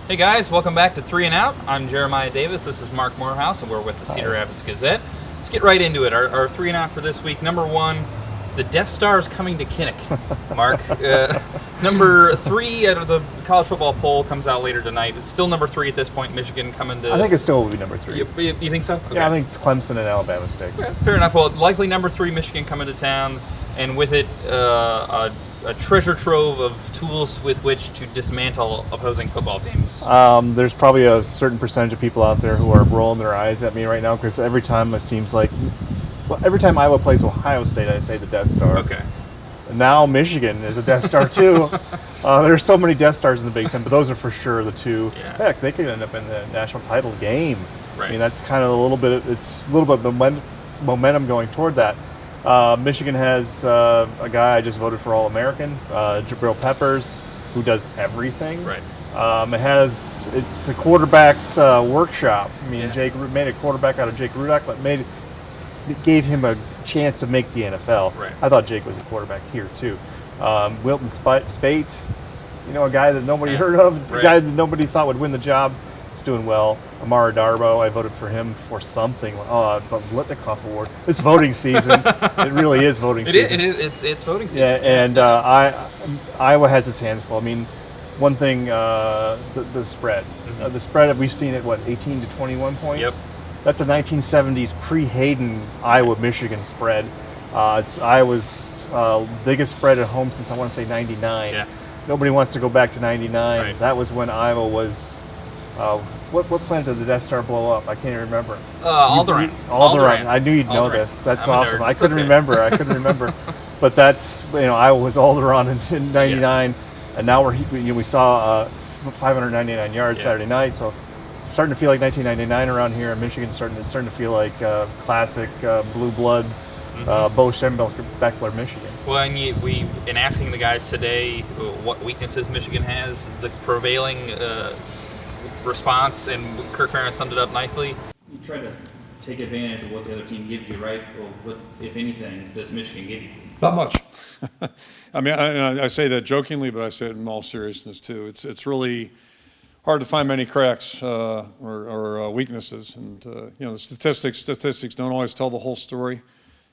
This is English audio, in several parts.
Hey guys, welcome back to 3 and Out. I'm Jeremiah Davis. This is Mark Morehouse, and we're with the Cedar Rapids Gazette. Let's get right into it. Our 3 and Out for this week. Number 1, the Death Star is coming to Kinnick. Mark. Number 3 out of the college football poll comes out later tonight. It's still number 3 at this point. Michigan coming to. I think it still will be number 3. You think so? Okay. Yeah, I think it's Clemson and Alabama State. Okay, fair enough. Well, likely number 3, Michigan coming to town, and with it a treasure trove of tools with which to dismantle opposing football teams. There's probably a certain percentage of people out there who are rolling their eyes at me right now because every time it seems like, every time Iowa plays Ohio State, I say the Death Star. Okay. Now Michigan is a Death Star too. There's so many Death Stars in the Big Ten, but those are for sure the two. Yeah. Heck, they could end up in the national title game. Right. I mean, that's kind of a little bit. It's a little bit of momentum going toward that. Michigan has a guy I just voted for All-American, Jabril Peppers, who does everything. Right. It's a quarterback's workshop. I mean, Yeah. Jake made a quarterback out of Jake Rudock, but gave him a chance to make the NFL. Right. I thought Jake was a quarterback here too. Wilton Spate, a guy that nobody heard of, a guy that nobody thought would win the job. He's doing well. Amara Darbo, I voted for him for something. But Litnikoff Award. It's voting season. It really is voting season. It's voting season. Yeah, and Iowa has its hands full. I mean, one thing, the spread. Mm-hmm. The spread, we've seen it, 18 to 21 points? Yep. That's a 1970s pre-Hayden Iowa-Michigan spread. It's Iowa's biggest spread at home since, I want to say, 99. Yeah. Nobody wants to go back to 99. Right. That was when Iowa was... what planet did the Death Star blow up? I can't even remember. Alderaan. Alderaan. I knew you'd know Alderaan. this. That's I'm a awesome. nerd. I It's couldn't okay. remember. But that's, Iowa was Alderaan in 99. Yes. And now we saw 599 yards Saturday night. So it's starting to feel like 1999 around here. And Michigan's starting to feel like classic blue blood, Bo Schembechler, Michigan. Well, and in asking the guys today what weaknesses Michigan has, the prevailing response, and Kirk Ferentz summed it up nicely. You try to take advantage of what the other team gives you, right? Well, what, if anything, does Michigan give you? Not much. I mean, I say that jokingly, but I say it in all seriousness too. It's really hard to find many cracks or weaknesses, and the statistics don't always tell the whole story.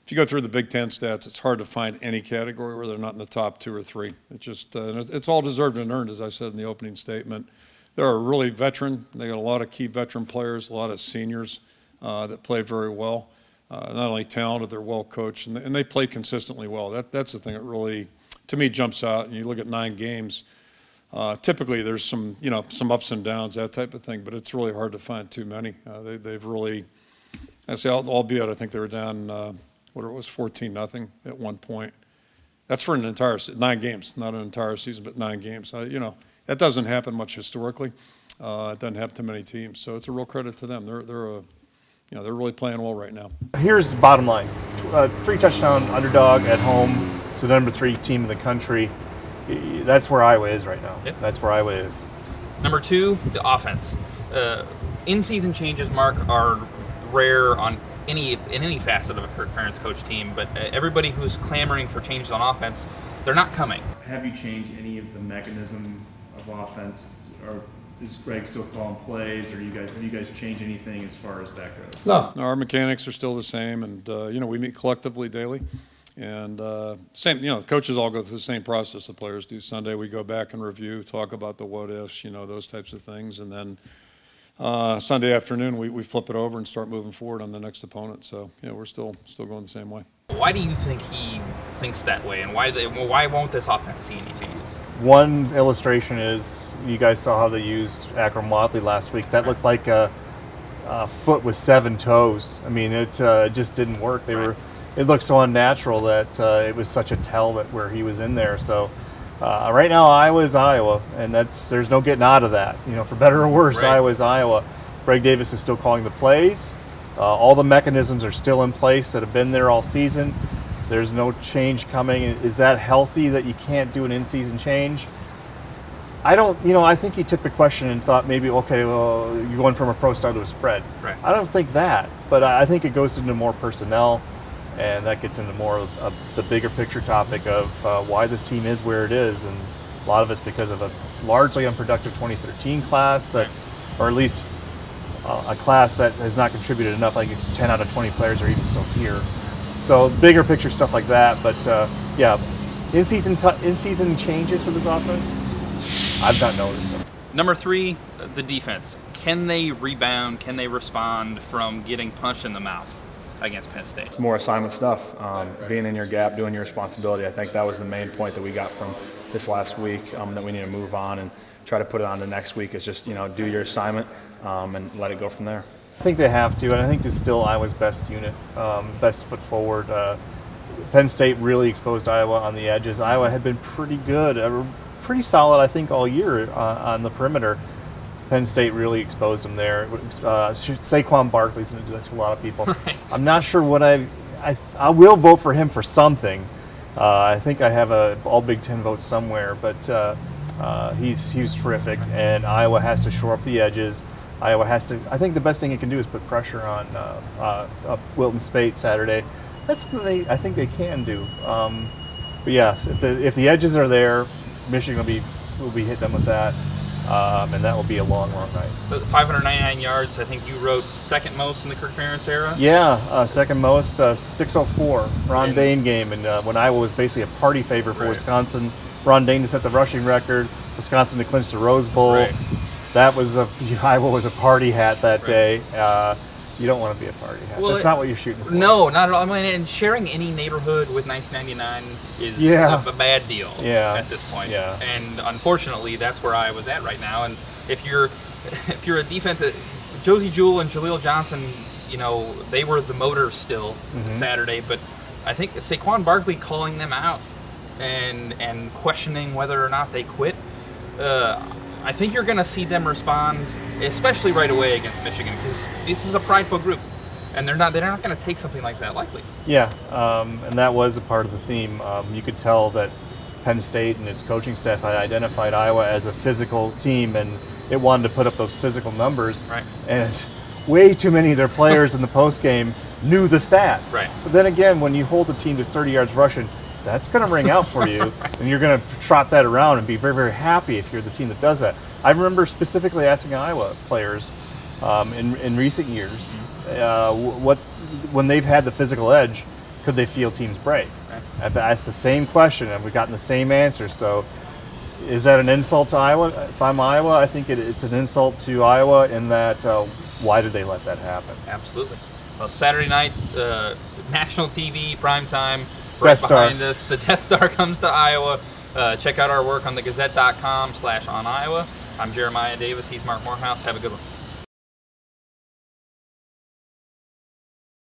If you go through the Big Ten stats, it's hard to find any category where they're not in the top 2 or 3. It just it's all deserved and earned, as I said in the opening statement. They're really veteran. They got a lot of key veteran players, a lot of seniors that play very well. Not only talented, they're well coached, and they play consistently well. That's the thing that really, to me, jumps out. And you look at 9 games. Typically, there's some ups and downs, that type of thing, but it's really hard to find too many. They've really, I say, albeit I think they were down, 14-0 at one point. That's for an entire 9 games, not an entire season, but 9 games. That doesn't happen much historically. It doesn't happen to many teams, so it's a real credit to them. They're really playing well right now. Here's the bottom line: 3-touchdown underdog at home to the number 3 team in the country. That's where Iowa is right now. Yep. That's where Iowa is. Number 2, the offense. In-season changes, Mark, are rare in any facet of a Kirk Ferentz coach team, but everybody who's clamoring for changes on offense, they're not coming. Have you changed any of the mechanism of offense, or is Greg still calling plays, or have you guys changed anything as far as that goes? No, our mechanics are still the same, and we meet collectively daily, and same. Coaches all go through the same process the players do. Sunday we go back and review, talk about the what ifs, those types of things, and then Sunday afternoon we flip it over and start moving forward on the next opponent. So we're still going the same way. Why do you think he thinks that way, and why won't this offense see any changes? One illustration is you guys saw how they used Akram Watley last week. That looked like a foot with 7 toes. I mean, it just didn't work. It looked so unnatural that it was such a tell that where he was in there. So right now Iowa is Iowa, and there's no getting out of that. For better or worse, Right. Iowa is Iowa. Greg Davis is still calling the plays. All the mechanisms are still in place that have been there all season. There's no change coming. Is that healthy that you can't do an in-season change? I think he took the question and thought maybe, okay, well, you're going from a pro style to a spread. Right. I don't think that, but I think it goes into more personnel, and that gets into more of the bigger picture topic of why this team is where it is. And A lot of it's because of a largely unproductive 2013 class that's, or at least a class that has not contributed enough. Like 10 out of 20 players are even still here. So bigger picture stuff like that. But yeah, in-season changes for this offense, I've not noticed them. Number 3, the defense. Can they rebound? Can they respond from getting punched in the mouth against Penn State? It's more assignment stuff. Being in your gap, doing your responsibility. I think that was the main point that we got from this last week, that we need to move on and try to put it on to next week is just, do your assignment and let it go from there. I think they have to, and I think this is still Iowa's best unit, best foot forward. Penn State really exposed Iowa on the edges. Iowa had been pretty good, pretty solid, I think, all year on the perimeter. Penn State really exposed them there. Saquon Barkley's going to do that to a lot of people. Right. I'm not sure what I will vote for him for something. I think I have a all Big Ten vote somewhere, but he's terrific, and Iowa has to shore up the edges. Iowa has to. I think the best thing it can do is put pressure on Wilton Spate Saturday. That's something I think they can do. But yeah, if the edges are there, Michigan will be hitting them with that. And that will be a long night. 599 yards, I think you wrote second most in the Kirk Ferentz era? Yeah, second most, 604. Ron Dane game, and when Iowa was basically a party favorite for Wisconsin, Ron Dane to set the rushing record, Wisconsin to clinch the Rose Bowl. Right. That was Iowa was a party hat that day. You don't want to be a party hat. That's not what you're shooting for. No, not at all. I mean, and sharing any neighborhood with 1999 is a bad deal at this point. Yeah. And unfortunately, that's where I was at right now. And if you're a defense, Josie Jewell and Jaleel Johnson, they were the motors still Saturday. But I think Saquon Barkley calling them out and questioning whether or not they quit, I think you're going to see them respond, especially right away against Michigan, because this is a prideful group, and they're not going to take something like that lightly. Yeah, and that was a part of the theme. You could tell that Penn State and its coaching staff had identified Iowa as a physical team, and it wanted to put up those physical numbers. Right. And way too many of their players in the postgame knew the stats. Right. But then again, when you hold the team to 30 yards rushing, that's going to ring out for you, and you're going to trot that around and be very, very happy if you're the team that does that. I remember specifically asking Iowa players in recent years when they've had the physical edge, could they feel teams break? Right. I've asked the same question, and we've gotten the same answer. So is that an insult to Iowa? If I'm Iowa, I think it's an insult to Iowa in that why did they let that happen? Absolutely. Well, Saturday night, national TV, primetime. Death Star. Behind us, the Death Star comes to Iowa. Check out our work on thegazette.com/on Iowa. I'm Jeremiah Davis. He's Mark Morehouse. Have a good one.